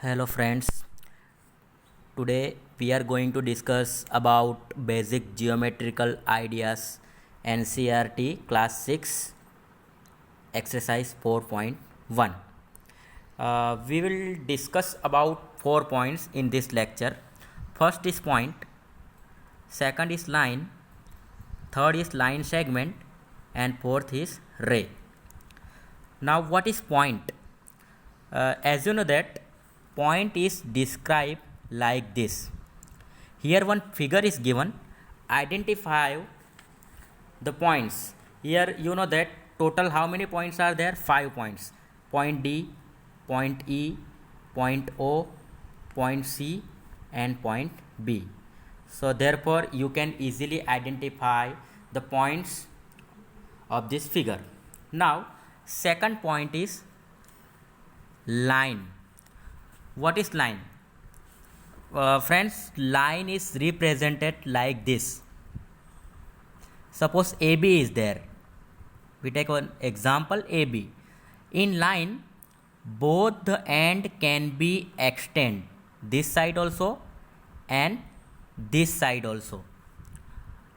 Hello friends, today we are going to discuss about basic geometrical ideas NCERT class 6 exercise 4.1. We will discuss about 4 points in this lecture. First is point, second is line, third is line segment, and fourth is ray. Now what is point? As you know that point is described like this. Here one figure is given. Identify the points. Here you know that total how many points are there? 5 points. Point D, point E, point O, point C and point B. So therefore you can easily identify the points of this figure. Now second point is line. What is line? Friends, line is represented like this. Suppose AB is there. We take one example AB. In line, both the end can be extended. This side also and this side also.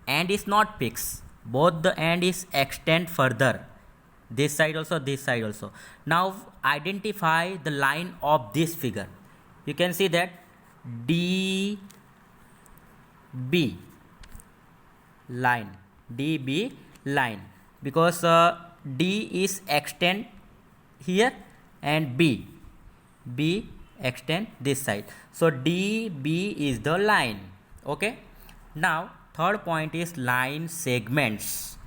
End is not fixed. Both the end is extend further. This side also, this side also. Now identify the line of this figure. You can see that DB line, DB line, because D is extend here and B extend this side. So DB is the line. Okay. Now third point is line segments.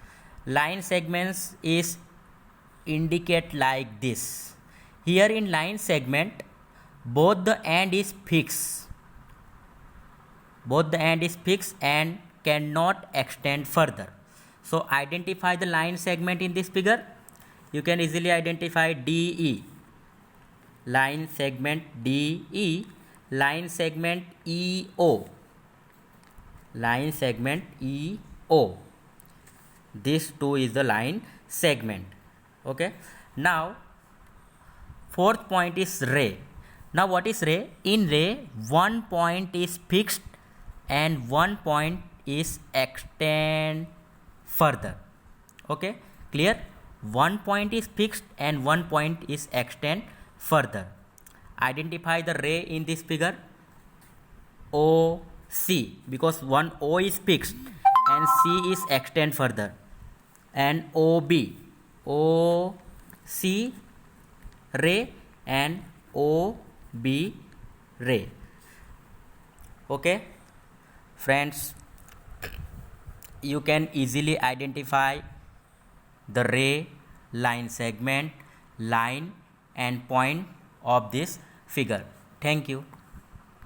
Line segments is indicate like this. Here in line segment, both the end is fixed. Both the end is fixed and cannot extend further. So identify the line segment in this figure. You can easily identify DE. Line segment DE. Line segment EO. Line segment EO. This two is the line segment. Okay. Now fourth point is ray. Now what is ray? In ray, one point is fixed and one point is extend further. Okay, clear? One point is fixed and one point is extend further. Identify the ray in this figure. OC, because one O is fixed and C is extend further, and OB, OC ray and OB ray. Okay friends, you can easily identify the ray, line segment, line and point of this figure. Thank you.